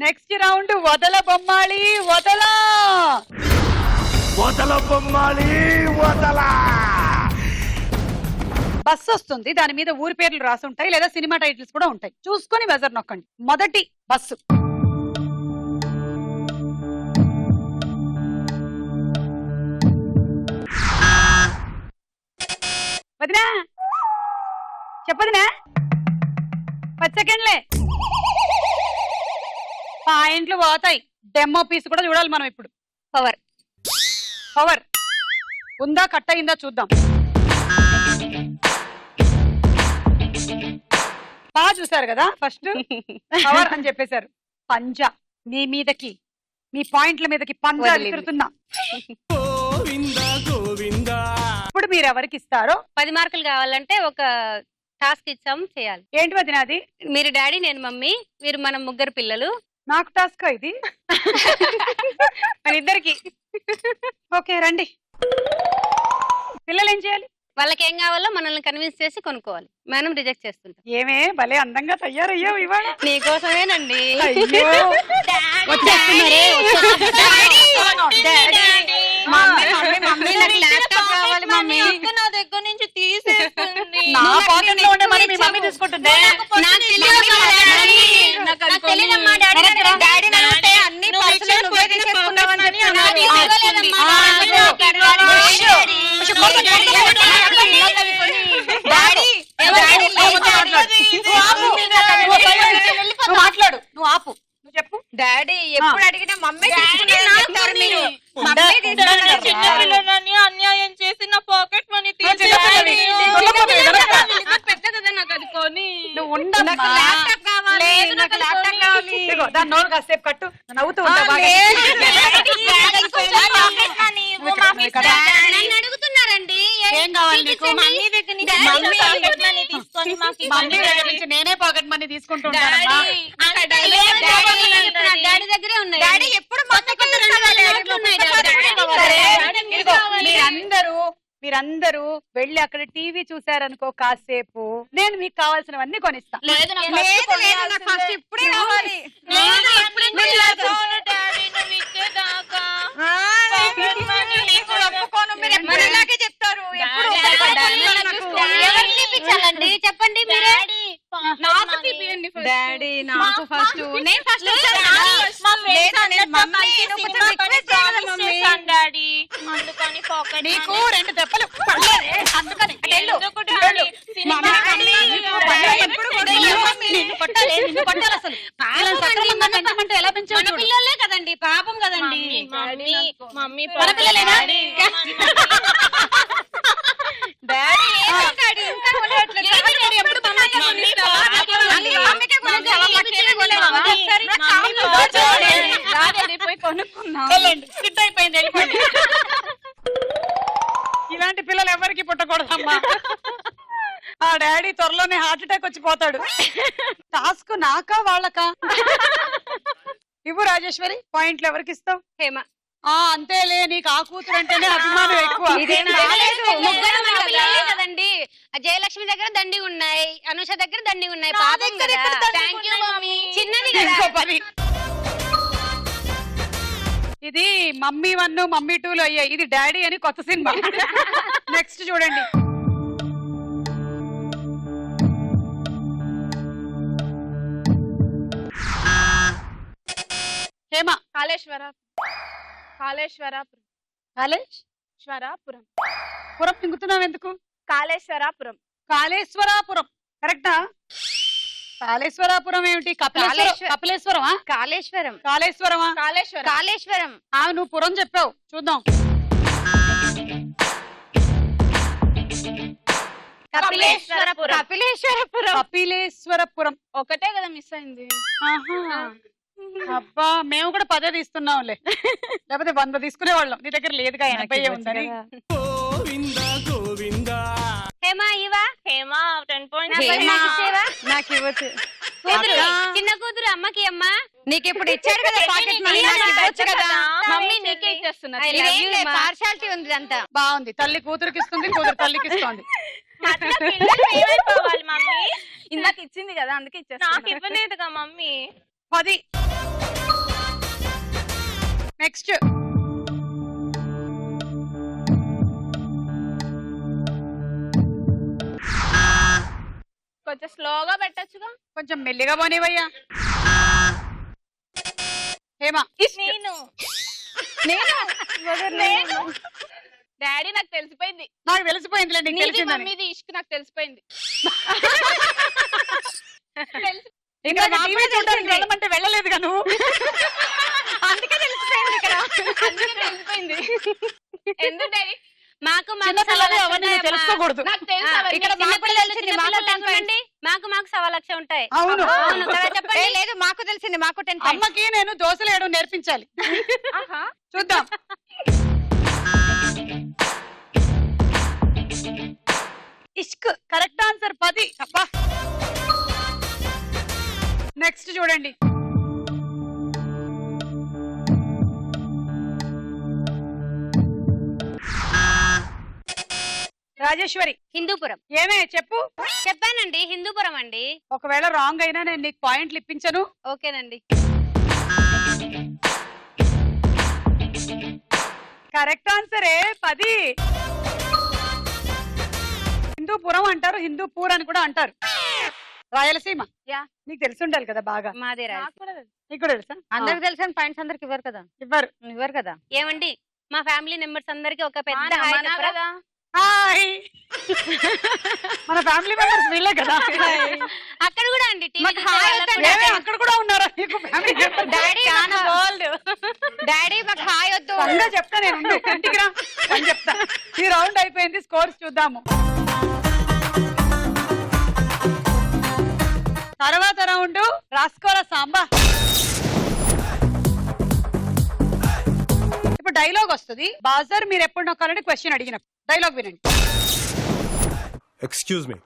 నెక్స్ట్ రౌండ్ వదల బొమ్మాళి వదల. వదల బొమ్మాలి వదల. బస్సు వస్తుంది, దాని మీద ఊరి పేర్లు రాసి ఉంటాయి లేదా సినిమా టైటిల్స్ కూడా ఉంటాయి. చూసుకొని బజర్ నొక్కండి. మొదటి బస్సు. వదినా చెప్పదినా 10 సెకండ్లే. పాయింట్లు పోతాయి. డెమో పీస్ కూడా చూడాలి మనం ఇప్పుడు. పవర్ పవర్ ఉందా కట్ అయిందా చూద్దాం. బాగా చూసారు కదా ఫస్ట్ పవర్ అని చెప్పేశారు. పంజా మీ మీదకి మీ పాయింట్ల మీదకి పంజా వదిలింది. విసురుతున్నా. ఇప్పుడు మీరు ఎవరికి ఇస్తారో 10 మార్కులు కావాలంటే ఒక టాస్క్ ఇచ్చాం, చేయాలి. ఏంటి వదినా అది? మీరు డాడీ, నేను మమ్మీ, మీరు మనం ముగ్గురు పిల్లలు. నాకు టాస్క్ ఇది. మన ఇద్దరికి ఓకే రండి. పిల్లలు ఏం చేయాలి? వాళ్ళకి ఏం కావాలో మనల్ని కన్విన్స్ చేసి కొనుక్కోవాలి. మనం రిజెక్ట్ చేస్తుంటాం. ఏమే భలే అందంగా తయారయ్యావు ఇవాళ. నీకోసమేనండి. అయ్యో. వచ్చేస్తున్నారే, మమ్మీ, మమ్మీ, మమ్మీ, నాకు ల్యాప్టాప్ కావాలి మమ్మీ. నా దగ్గర నుంచి తీసేస్తుంది. నా పాకెట్ లో ఉండే మరి మీ మమ్మీ తీసుకుంటుందే. నాకు తెలియదమ్మా డాడీ. నాకు తెలియదమ్మా డాడీ. డాడీ నన్ను అన్ని పర్సులు నువ్వే తీసేసుకున్నావని చెప్తున్నావు. ఇవ్వలేదమ్మా డాడీ. నువ్వు మాట్లాడు, నువ్వు ఆపు, నువ్వు చెప్పు. డాడీ ఎప్పుడు అడిగినా మమ్మీ తీసుకున్నారు మీరు. చిన్నపిల్లలని అన్యాయం చేసి నా పాకెట్ మనీ చిన్నపిల్లవి. పెద్ద కదా నాకు అది కొని. నువ్వు ఉండమ్మా. నాకు ల్యాప్టాప్ కావాలి. లేదు, నాకు ల్యాప్టాప్ కావాలి. ఇదిగో, దాని నోరు కాసేపు కట్టు. నవ్వుతూ ఉంటా బాగా. నన్ను అడుగుతున్నారండి. ఏం కావాలి నీకు? మమ్మీ దగ్గర నుంచి మమ్మీ పాకెట్ మనీ తీసుకొని మాకు మమ్మీ దగ్గర నుంచి నేనే పాకెట్ మనీ తీసుకుంటుంటానమ్మా. డాడీ దగ్గరే ఉన్నాయి. డాడీ ఎప్పుడు మా దగ్గర ఇదిగో, మీరందరూ వెళ్ళి అక్కడ టీవీ చూసారనుకో కాసేపు, నేను మీకు కావాల్సినవన్నీ కొనిస్తా. లేదు నాకు ఫస్ట్ ఇప్పుడే కావాలి. చెప్తారు ఎవరికి ఇప్పించాలండి చెప్పండి మీరే. డాడీ నాకు ఫస్ట్ నేను ఫస్ట్ డాడీ అందుకని పాకెట్ నీకు 2 దెబ్బలు పడలేదే, అందుకని వెళ్ళు, వెళ్ళు. నిన్ను కొట్టాలి, నిన్ను కొట్టాలి అసలు. వీళ్ళని సక్రమంగా పెంచమంటే ఎలా పెంచావు చూడు. పిల్లలే కదండి, పాపం కదండి. మమ్మీ మన పిల్లలేనా? డాడీ ఇంకా కొనేట్లేదు. ఎప్పుడు వెళ్ళండి, సిట్ అయిపోయింది, వెళ్ళిపోండి. ఇలాంటి పిల్లలు ఎవరికి పుట్టకూడదమ్మా. ఆ డాడీ త్వరలోనే హార్ట్ అటాక్ వచ్చి పోతాడు. టాస్క్ నాకా వాళ్ళకా? ఇవ్వు రాజేశ్వరి. పాయింట్లు ఎవరికి ఇస్తావు? హేమ. అంతేలే, నీకు ఆ కూతురు అంటేనే అభిమానం ఎక్కువ. కదండి. జయలక్ష్మి దగ్గర దండి ఉన్నాయి, అనుష దగ్గర దండి ఉన్నాయి. పాపం కదా. Thank you mummy. చిన్నది కదా. ఇంకో పని. ఇది మమ్మీ 1 మమ్మీ 2 లో అయ్యాయి. ఇది డాడీ అని కొత్త సినిమా. నెక్స్ట్ చూడండి. హేమ. కాళేశ్వరపురం కాళేశ్వరాపురం. పురం తింగుతున్నావు ఎందుకు? కాళేశ్వరాపురం కాళేశ్వరాపురం కరెక్టా? కాళేశ్వరాపురం ఏమిటి? కపిలేశ్వరమా? కాళేశ్వరం. కాళేశ్వరమా? కాళేశ్వరం. నువ్వు పురం చెప్పావు, చూద్దాం. కపిలేశ్వరపురం ఒకటే కదా మిస్ అయింది. అబ్బా, మేము కూడా 10 తీస్తున్నాంలే, లేకపోతే 100 తీసుకునేవాళ్ళం. నీ దగ్గర లేదుగా, 80 ఉందని. హేమా ఇవా. హేమ 10 points. నాకు ఇవ్వచ్చు. కూతురు అక్క. చిన్న కూతురు అమ్మకి అమ్మ నీకు ఇప్పుడు ఇచ్చాడు కదా పాకెట్ మనీ నాకు ఇవ్వచ్చు కదా మమ్మీ నీకే ఇచ్చేస్తున్నా పార్షాలిటీ ఉంది అంతా బాగుంది. తల్లి కూతురికి ఇస్తుంది, కూతురు తల్లికి ఇస్తుంది. అట్లా పిల్లలు ఏమైపోవాలి మమ్మీ? ఇందాక ఇచ్చింది కదా అందుకే నాకు ఇచ్చేస్తున్నా. ఇవ్వలేదుగా మమ్మీ. 10. నెక్స్ట్ కొంచెం స్లోగా పెట్టొచ్చుగా. కొంచెం మెల్లిగా పోనివయ్యా. హేమా నేను నేను డాడీ నాకు తెలిసిపోయింది. నాకు తెలిసిపోయిందిలే, నీకు నీది తెలిసిందని. మమ్మీది ఇష్క్ నాకు తెలిసిపోయింది. ఇంకా టీవీ చూడడానికి వెళ్ళమంటే వెళ్ళలేదుగా నువ్వు. అందుకే తెలిసిపోయింది ఇక్కడ అందుకే తెలిసిపోయింది. ఎందుకు డాడీ? మాకు చిన్నపిల్లలు అవన్నీ నీకు తెలుసుకోకూడదు. నాకు తెలుసు అవన్నీ. ఇక్కడ మాకు తెలిసింది మాకు 10 పాయింట్ మాకు 1,00,000 ఉంటాయి అవును. అవును కదా చెప్పండి. లేదు మాకు తెలిసింది మాకు 10 పాయింట్ అమ్మకి నేను దోశలు వేయడం నేర్పించాలి. ఆహా. చూద్దాం. ఇష్క్ కరెక్ట్ ఆన్సర్ 10. అబ్బా. నెక్స్ట్ చూడండి. రాజేశ్వరి హిందూపురం ఏమే చెప్పు. చెప్పానండి హిందూపురం అండి. ఒకవేళ రాంగ్ అయినా నేను నీకు పాయింట్లు ఇప్పించను. ఓకేనండి. కరెక్ట్ ఆన్సరే 10. హిందూపురం అంటారు, హిందూపూర్ అని కూడా అంటారు. రాయలసీమ. యా. నీకు తెలిసి ఉండాలి కదా బాగా. మాదే రాజు. నాకు కూడా తెలుసు. నీకు కూడా తెలుసా? అందరికి తెలుసు పాయింట్స్ అందరికి ఇవ్వరు కదా. ఇవ్వరు. ఇవ్వరు కదా. ఏమండి మా ఫ్యామిలీ మెంబర్స్ అందరికి ఒక పెద్ద మానా, హాయ్ మానా చెప్పరా? కదా. హాయ్. మన ఫ్యామిలీ మెంబర్స్ వీళ్ళే కదా. అక్కడ కూడా అండి టీవీ మాకు హాయ్ వద్దండి. ఏమే, అక్కడ కూడా ఉన్నారా నీకు ఫ్యామిలీ మెంబర్స్? డాడీ డాడీ మాకు హాయ్ వద్దు. సంగా చెప్తా నేను ఉండు. ఇంటికి రా అని చెప్తా. ఈ రౌండ్ అయిపోయింది, స్కోర్స్ చూద్దాము. తర్వాత రౌండ్ రాసుకోరా సాంబా. ఇప్పుడు డైలాగ్ వస్తుంది. బాజర్ మీరు ఎప్పుడు నొక్కాలంటే క్వశ్చన్ అడిగినప్పుడు డైలాగ్ వినండి. Excuse me.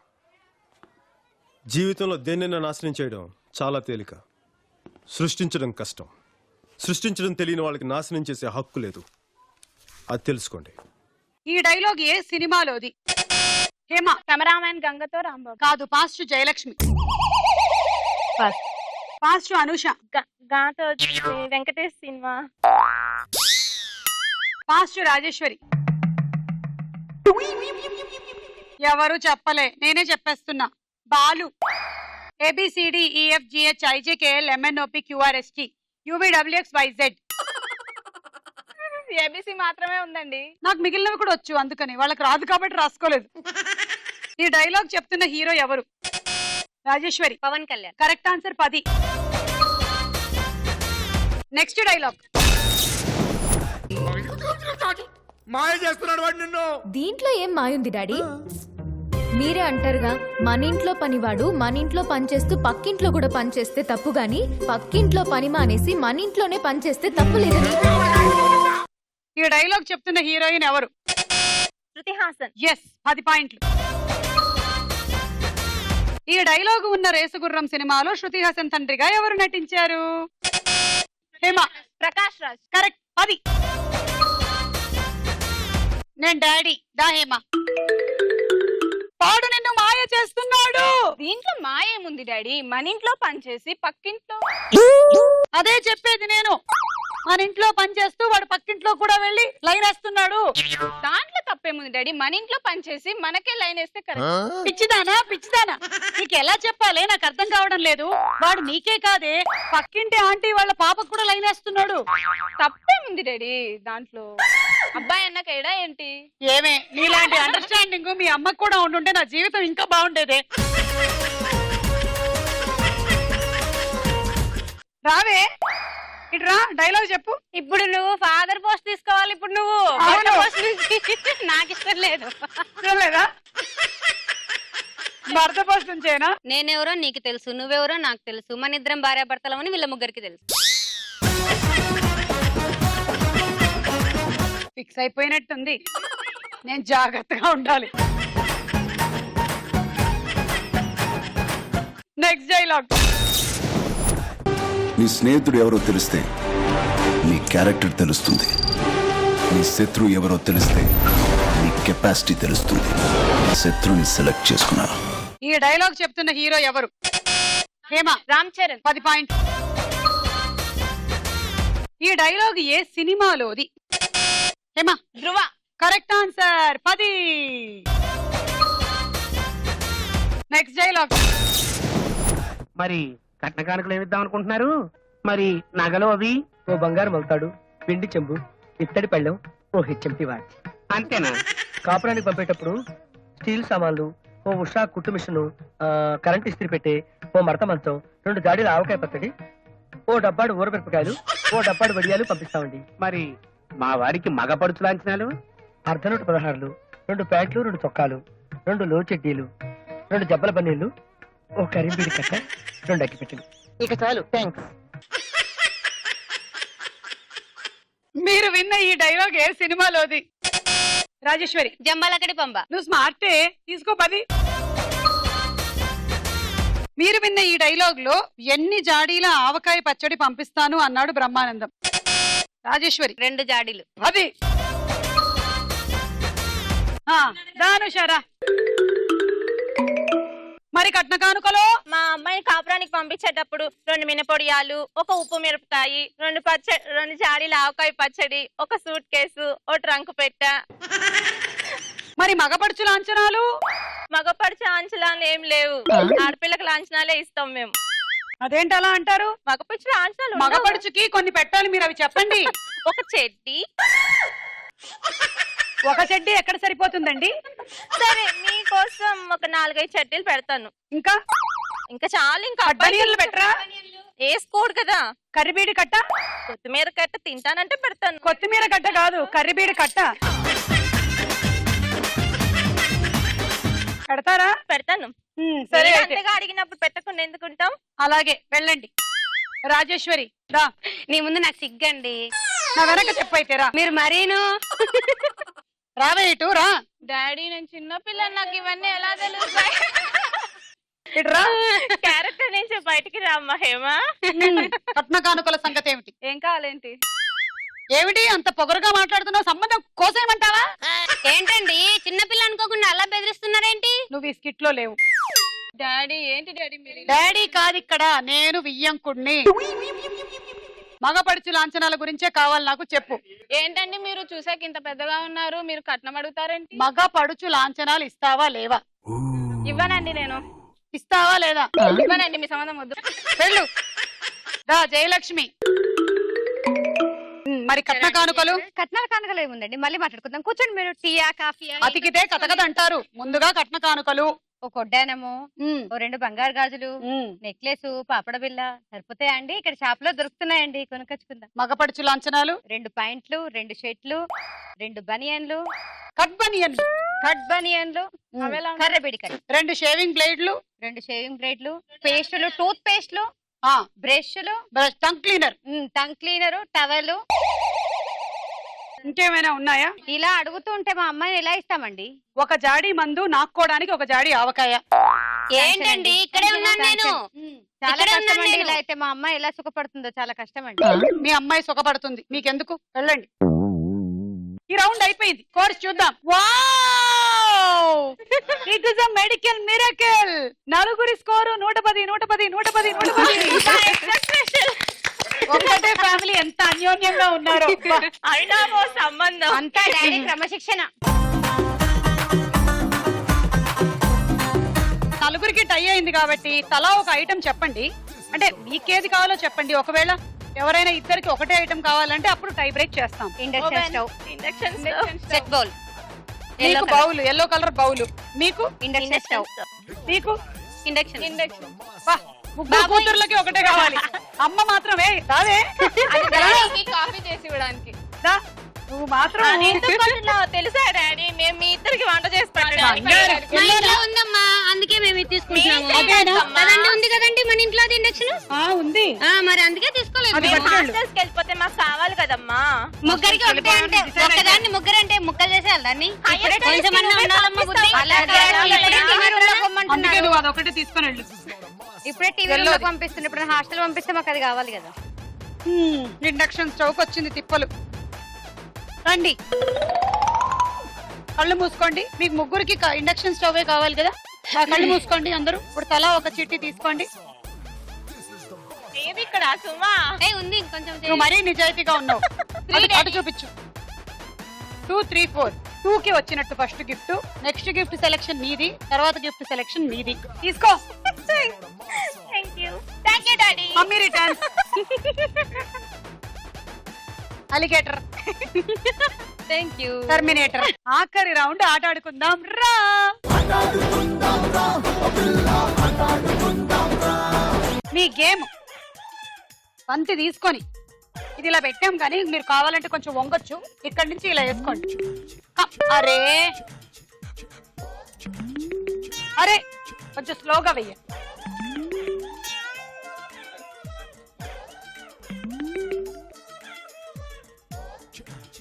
జీవితంలో దేన్నైనా నాశనం చేయడం చాలా తేలిక, సృష్టించడం కష్టం. సృష్టించడం తెలియని వాళ్ళకి నాశనం చేసే హక్కు లేదు, అది తెలుసుకోండి. ఈ డైలాగ్ ఏ సినిమాలోది? హేమ కెమెరామెన్ గంగతో రాంబాబు. కాదు. పాస్ట్ జయలక్ష్మి. పాస్ట్ అనుష. గాతో వచ్చి వెంకటేష్ సినిమా. పాస్ట్ రాజేశ్వరి. ఎవరు చెప్పలే, నేనే చెప్పేస్తున్నా. బాలు. ABCDEFGHIJKLMNOPQRST UVWXYZ. ఏబిసి మాత్రమే ఉందండి. నాకు మిగిలినవి కూడా వచ్చు, అందుకని వాళ్ళకి రాదు కాబట్టి రాసుకోలేదు. ఈ డైలాగ్ చెప్తున్న హీరో ఎవరు? Rajeswari. Pawan Kalyan. Correct answer 10. Next dialogue. మాయ చేస్తున్నాడు వాడు నిన్ను. దీంట్లో ఏం మాయుంది డాడీ? మీరే అంటారుగా మన ఇంట్లో పనివాడు మన ఇంట్లో పనిచేస్తూ పక్కింట్లో కూడా పనిచేస్తే తప్పు గాని పక్కింట్లో పని మానేసి మన ఇంట్లోనే పనిచేస్తే తప్పు లేదని. ఈ డైలాగ్ చెప్తున్న హీరోయిన్ ఎవరు? శృతి హాసన్. ఎస్, 10 పాయింట్లు. ఈ డైలాగు ఉన్న రేసుగుర్రం సినిమాలో శృతి హాసన్ తండ్రిగా ఎవరు నటించారు? హేమ. ప్రకాష్ రాజ్. కరెక్ట్. 10. నేను డాడీ. దా హేమ. వాడు నిన్ను మాయ చేస్తున్నాడు. దీంట్లో మాయేముంది డాడీ? మన ఇంట్లో పనిచేసి పక్కింట్లో. అదే చెప్పేది నేను. మన ఇంట్లో పని చేస్తూ వాడు పక్కింట్లో కూడా వెళ్ళి లైన్ వేస్తున్నాడు. దాంట్లో తప్పేముంది డాడీ? మన ఇంట్లో పనిచేసి మనకే లైన్ వేస్తే కరెక్ట్. పిచ్చిదానా నీకు ఎలా చెప్పాలి? నాకు అర్థం కావడం లేదు. వాడు నీకే కాదే, పక్కింటి ఆంటీ వాళ్ళ పాపకు కూడా లైన్ వేస్తున్నాడు. తప్పేముంది డాడీ దాంట్లో? అబ్బాయి అన్నాక ఎడా ఏంటి? ఏమే, నీలాంటి అండర్స్టాండింగ్ మీ అమ్మకు కూడా ఉండుంటే నా జీవితం ఇంకా బాగుండేదే. రావే ఇట్రా, డైలాగ్ చెప్పు. ఇప్పుడు నువ్వు ఫాదర్ పోస్ట్ తీసుకోవాలి. ఇప్పుడు నువ్వు అవును. నాకు ఇష్టం లేదు. చూడలేదా? భర్త పోస్ట్ నుంచేనా? నేనెవరో నీకు తెలుసు, నువ్వెవరో నాకు తెలుసు. మన ఇద్దరం భార్యాభర్తలమని వీళ్ళ ముగ్గురికి తెలుసు. ఫిక్స్ అయిపోయినట్టుంది. నేను జాగ్రత్తగా ఉండాలి. Next dialogue. నీ స్నేహితుడు ఎవరో తెలిస్తే నీ క్యారెక్టర్ తెలుస్తుంది. నీ శత్రువు ఎవరో తెలిస్తే నీ కెపాసిటీ తెలుస్తుంది. శత్రువుని సెలెక్ట్ చేసుకున్నా. ఈ డైలాగ్ చెప్తున్న హీరో ఎవరు? హేమ. రామ్ చరణ్. 10 పాయింట్. ఈ డైలాగ్ ఏ సినిమాలోది? Hema. Dhruva. Correct answer. 10. Next dialogue. మరి కట్న కానుకలు ఏమిద్దాం అనుకుంటున్నారు? మరి నగలు అవి? ఓ బంగారు మొలతాడు, పిండి చెంబు, ఇత్తడి పళ్ళెం, ఓ హెచ్ఎంటి వాచ్. అంతేనా? కాపురానికి పంపేటప్పుడు స్టీల్ సామాన్లు, ఓ ఉషా కుట్టు మిషను, కరెంట్ ఇస్త్రీ పెట్టే, ఓ మడత మంచం, 2 జాడీల ఆవకాయ పచ్చడి, ఓ డబ్బాడు ఊరమిరపకాయలు, ఓ డబ్బాడు వడియాలు పంపిస్తామండి. మరి మా వారికి మగ పడుచు లాంఛనాలు? అర్ధనూట 16లు, 2 ప్యాంట్లు, 2 చొక్కాలు, 2 లో చెడ్డీలు, 2 జబ్బల బన్నీళ్లు, ఓ కరింబీడి కట్ట, 2 అగ్గిపెట్టెలు. ఇక చాలు, థ్యాంక్స్. మీరు విన్న ఈ డైలాగ్ ఏ సినిమాలోది? రాజేశ్వరి. జంబాలకడి పంబ. నువ్వు స్మార్టే, తీసుకో 10. మీరు విన్న ఈ డైలాగ్ లో ఎన్ని జాడీల ఆవకాయ పచ్చడి పంపిస్తాను అన్నాడు బ్రహ్మానందం? రాజేశ్వరి. 2 జాడీలు. 10. దానుషారా. మరి కట్న కానుకలో? మా అమ్మాయిని కాపురానికి పంపించేటప్పుడు 2 మినపొడియాలు, 1 ఉప్పు మిరపకాయి, 2 జాడీల ఆవకాయ పచ్చడి, 1 సూట్ కేసు, 1 ట్రంక్ పెట్ట. మరి మగపడుచు లాంఛనాలు? మగపడిచే లాంఛనాలు ఏం లేవు, ఆడపిల్లకి లాంఛనాలే ఇస్తాం మేము. అదేంటి అలా అంటారు? మగపడుచు లాంఛనాలు ఉండవు. మగపడుచుకి కొన్ని పెట్టాలి, మీరు అవి చెప్పండి. 1 చెడ్డీ. 1 చెడ్డీ ఎక్కడ సరిపోతుందండి? సరే, మీకోసం ఒక 4-5 చెడ్డీలు పెడతాను. ఇంకా ఇంకా చాలు. ఇంకా బనియన్లు పెట్టరా? వేసుకోడు కదా. కర్రీబీడి కట్ట? కొత్తిమీర కట్ట తింటానంటే పెడతాను. కొత్తిమీర కట్ట కాదు, కర్రీబీడి కట్ట. పెడతారా? పెడతాను. సరే, మీరు అంతగా అడిగినప్పుడు పెట్టకుండా ఎందుకుంటాం? అలాగే వెళ్ళండి. రాజేశ్వరి రా. నీ ముందు నాకు సిగ్గండి. నా వెనక చెప్పైతేరా. మీరు మరీను. రావే ఇటు రా. డాడీ నేను చిన్న పిల్లని, నాకు ఇవన్నీ ఎలా తెలుస్తాయి? ఇటు రా. క్యారెక్టర్ నుంచి బయటికి రామ్మా హేమ. కట్న కానుకల సంగతి ఏమిటి? ఏం కావాలేంటి? ఏమిటి అంత పొగరుగా మాట్లాడుతున్నావు? సంబంధం కోసేయమంటావా? ఏంటండి చిన్నపిల్ల అనుకోకుండా అలా బెదిరిస్తున్నారేంటి? నువ్వు ఈ స్కిట్ లో లేవు. డాడీ ఏంటి డాడీ మీరు? డాడీ కాదు ఇక్కడ, నేను వియ్యంకుడిని. మగపడుచు లాంఛనాల గురించే కావాలి నాకు, చెప్పు. ఏంటండి మీరు చూసాక ఇంత పెద్దగా ఉన్నారు, మీరు కట్నం అడుగుతారేంటి? మగ పడుచు లాంఛనాలు ఇస్తావా లేవా? ఇవ్వనండి. నేను ఇస్తావా లేదా? ఇవ్వనండి, మీ సంబంధం వద్దు. వెళ్ళు. రా జయలక్ష్మి. మరి కట్న కానుకలు? కట్నాల కానుకలు ఏముందండి, మళ్ళీ మాట్లాడుకుందాం. కూర్చోండి. మీరు టీయా కాఫీయా? అతికితే కథకథ అంటారు. ముందుగా కట్న కానుకలు. ఒక కొడ్డానము, ఓ 2 బంగారు గాజులు, నెక్లెస్, పాపడ బిల్ల సరిపోతాయా అండి? ఇక్కడ షాప్ లో దొరుకుతున్నాయండి, కొనుకొచ్చుకుందాం. మగపడుచు లాంఛనాలు? 2 పాయింట్లు, 2 షర్ట్లు, 2 బనియన్లు. కట్ బనియన్లు? కట్ బనియన్లు. కర్రబిడి కట్. 2 షేవింగ్ బ్లేడ్లు. 2 షేవింగ్ బ్లేడ్లు, పేస్టులు, టూత్ పేస్టులు, బ్రష్లు, tongue cleaner. Tongue cleaner, towel. ఇంకేమైనా ఉన్నాయా? ఇలా అడుగుతూ ఉంటే మా అమ్మాయిని ఎలా ఇస్తామండి? 1 జాడీ మందు, నాక్కోడానికి 1 జాడీ ఆవకాయ. ఏంటండి ఇక్కడే ఉన్నాను నేను. చాలా కష్టం అండి. ఇలా అయితే మా అమ్మాయి ఎలా సుఖపడుతుందో చాలా కష్టం అండి. మీ అమ్మాయి సుఖపడుతుంది, మీకెందుకు? వెళ్ళండి. ఈ రౌండ్ అయిపోయింది. కోర్స్ చూద్దాం. Wow! It is a medical miracle. 4 score 110 110 110 110. ఒక్కటే ఫ్యామిలీ ఎంత అన్యోన్యంగా ఉన్నారు. అయినామో సంబంధం. అంతా డాడీ క్రమశిక్షణ. నలుగురికి టై అయింది కాబట్టి తలా ఒక ఐటమ్ చెప్పండి. అంటే మీకేది కావాలో చెప్పండి. ఒకవేళ ఎవరైనా ఇద్దరికి ఒకటే ఐటమ్ కావాలంటే అప్పుడు టై బ్రేక్ చేస్తాం. Induction stove. Induction set bowl. మీకు బౌల్, ఎల్లో కలర్ బౌల్. మీకు ఇండక్షన్ స్టవ్. మీకు ఇండక్షన్. ముగ్గురు కూతుర్లకి ఒకటే కావాలి. అమ్మ మాత్రమే రాదే. కాఫీ చేసి ఇవ్వడానికి. నువ్వు మాత్రం తెలుసా డాడీ, మేము మీ ఇద్దరికి వంట చేసి ఉందమ్మా, అందుకే మేము ఇది తీసుకుంటున్నాము. ఉంది కదండి మన ఇంట్లో ఇండక్షన్. ఉంది, మరి అందుకే తీసుకోలేదు. హాస్టల్స్కి వెళ్ళిపోతే మాకు కావాలి కదమ్మా. ముగ్గురికి ఒకటే అంటే ఒకదాన్ని ముగ్గురు అంటే ముక్కలు చేసేయాలి దాన్ని. కొంచెమన్నా ఉండాలమ్మా బుద్ధి. అందుకే నువ్వు అదొకటి తీసుకొని వెళ్ళు. ఇప్పుడే టీవీలో పంపిస్తుంది, ఇప్పుడు హాస్టల్ పంపిస్తే మాకు అది కావాలి కదా. ఇండక్షన్ స్టవ్ వచ్చింది తిప్పలు. రండి, కళ్ళు మూసుకోండి. మీకు ముగ్గురికి ఇండక్షన్ స్టవ్ కావాలి కదా, కళ్ళు మూసుకోండి అందరూ. ఇప్పుడు తలా ఒక చిట్టి తీసుకోండి. ఏది ఇక్కడ సుమా ఉంది కొంచెం. నువ్వు మరీ నిజాయితీగా ఉన్నావు. అటు చూపించు. 2, 3, 4. 2కి వచ్చినట్టు first gift, next gift selection నీది, తర్వాత గిఫ్ట్ సెలెక్షన్ నీది. తీసుకో. Thank you daddy. Mummy return. Alligator. Thank you. Terminator. ఆఖరి రౌండ్ ఆట ఆడుకుందాం రా. మీ గేమ్ బంతి తీసుకొని ఇది ఇలా పెట్టాం, కానీ మీరు కావాలంటే కొంచెం వంగొచ్చు. ఇక్కడి నుంచి ఇలా వేసుకోండి. అరే అరే కొంచెం స్లోగా వెయ్య.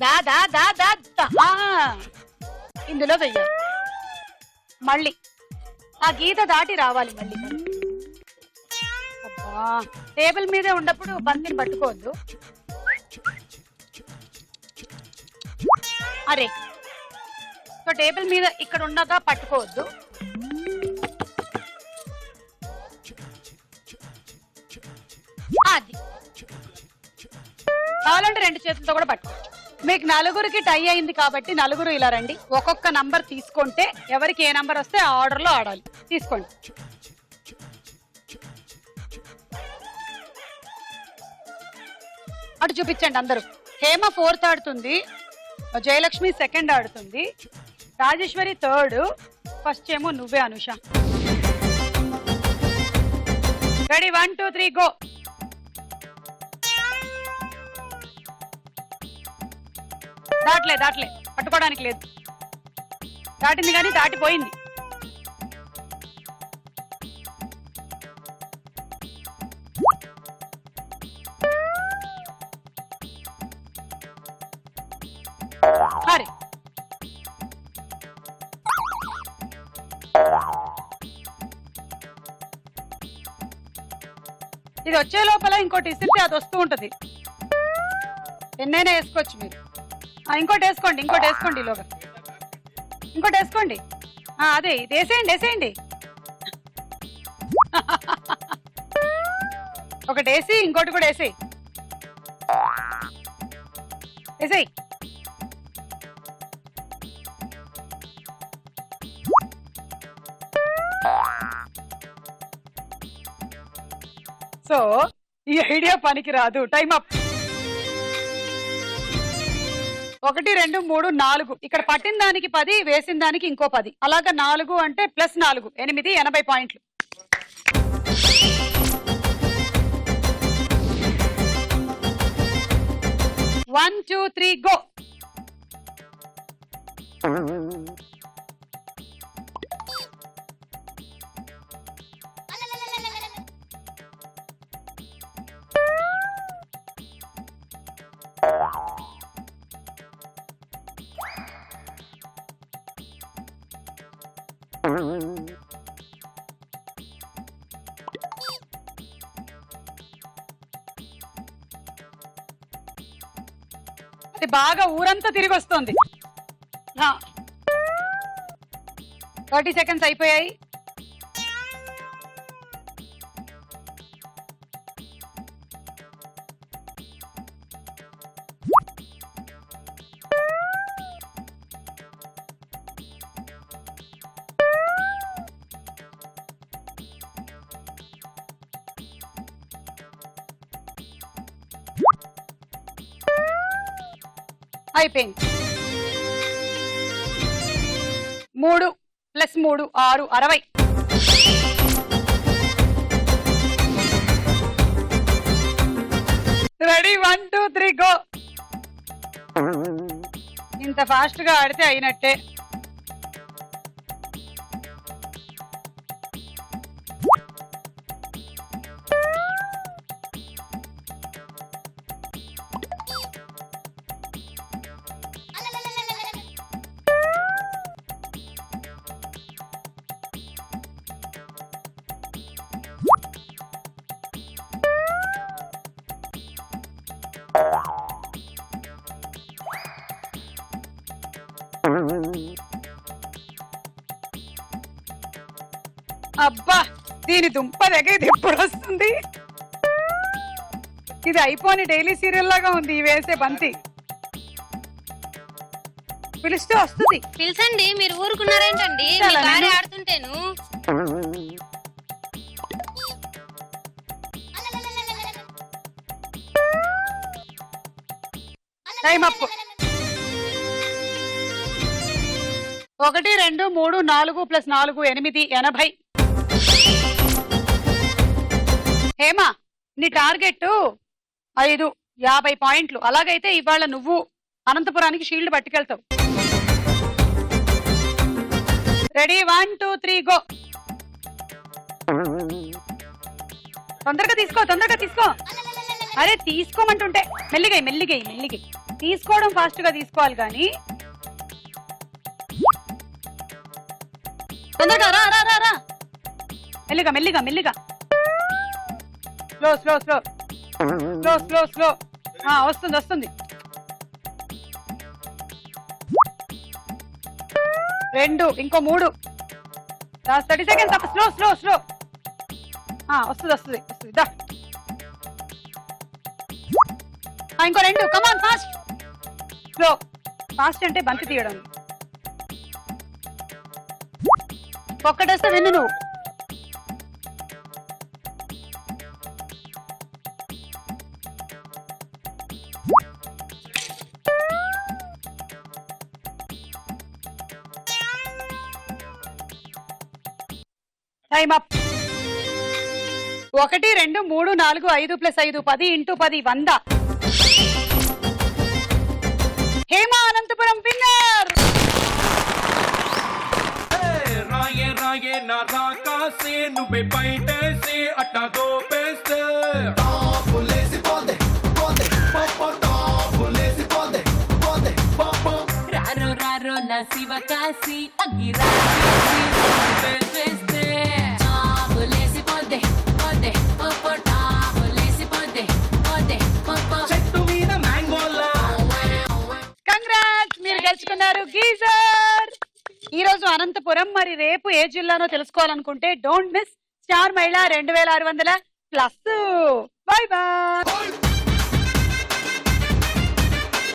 దా దా దా దా దా. ఇందులో వెయ్యాలి. మళ్ళీ ఆ గీత దాటి రావాలి. మళ్ళీ అబ్బా, టేబుల్ మీదే ఉన్నప్పుడు బంతిని పట్టుకోవద్దు. అరే, సో టేబుల్ మీద ఇక్కడ ఉండగా పట్టుకోవద్దు. అది కావాలంటే 2 చేతులతో కూడా పట్టుకోవచ్చు. మీకు నలుగురికి టై అయింది కాబట్టి నలుగురు ఇలా రండి. ఒక్కొక్క నంబర్ తీసుకుంటే ఎవరికి ఏ నంబర్ వస్తే ఆ ఆర్డర్ లో ఆడాలి. తీసుకోండి. అటు చూపించండి అందరూ. హేమ 4th ఆడుతుంది, జయలక్ష్మి 2nd ఆడుతుంది, రాజేశ్వరి 3rd, ఫస్ట్ ఏమో నువ్వే అనుష. రెడీ? 1, 2, 3 గో. దాట్లే పట్టుకోవడానికి లేదు. దాటింది కానీ దాటిపోయింది. అరే, ఇది వచ్చే లోపల ఇంకోటి ఇస్తే అది వస్తూ ఉంటది. ఎన్నైనా వేసుకోవచ్చు మీరు. ఇంకోటి వేసుకోండి ఈలోగా. ఇంకోటి వేసుకోండి. అదే ఇది వేసేయండి. ఒకటి వేసి ఇంకోటి కూడా వేసేయి. సో ఈ ఐడియా పనికి రాదు. Time up. 1, 2, 3, 4. ఇక్కడ పట్టిన దానికి 10, వేసిన దానికి ఇంకో 10. అలాగా 4 అంటే +4 8, 80 పాయింట్లు. One, 2, 3 go. బాగా ఊరంతా తిరిగి వస్తుంది. 30 సెకండ్స్ అయిపోయాయి. అయిపోయింది. 3 + 3 6 60. రెడీ? 1, 2, 3 గో. ఇంత ఫాస్ట్ గా ఆడితే అయినట్టే. అబ్బా దీని దుంప దగ్గర ఇది ఎప్పుడు వస్తుంది? ఇది అయిపోని డైలీ సీరియల్ లాగా ఉంది ఈ వేసే బంతి. పిలిస్తే వస్తుంది. పిలిచండి, మీరు ఊరుకున్నారేంటండి? మీ చాలా భార్య నేను- ఆడుతుంటేను. Time up. 1 2 3 4 + 4 8 80. హేమా నీ టార్గెట్ 5 50 పాయింట్లు. అలాగైతే ఇవాళ నువ్వు అనంతపురానికి షీల్డ్ పట్టుకెళ్తావు. Ready 1 2 3 go. తొందరగా తీసుకో. అరే తీసుకోమంటుంటే మెల్లిగై తీసుకోవడం ఫాస్ట్ గా తీసుకోవాలి గాని తొందరగా రా. మెల్లిగా స్లో. వస్తుంది. 2 ఇంకో 3 30 సెకండ్స్ తప్ప. స్లో. వస్తుంది దా. ఇంకో 2 కమాన్ ఫాస్ట్. స్లో ఫాస్ట్ అంటే బంతి తీయడం. ఒక్కటేస్తే విన్ను నువ్వు. Time up. 1 2 3 4 5 + 5 10 × 10 100. Hema Anantapuram winner. రాయే నా రాకాసే నువ్వే బయటేసే అట్టా దోపేస్తే రారో నా శివ కాసి చెట్టు మీద మ్యాంగోలా. కంగ్రాట్స్, మీరు గెలుచుకున్నారు గీజర్. ఈ రోజు అనంతపురం. మరి రేపు ఏ జిల్లానో తెలుసుకోవాలనుకుంటే డోంట్ మిస్ స్టార్ మహిళ 2600+. Bye bye.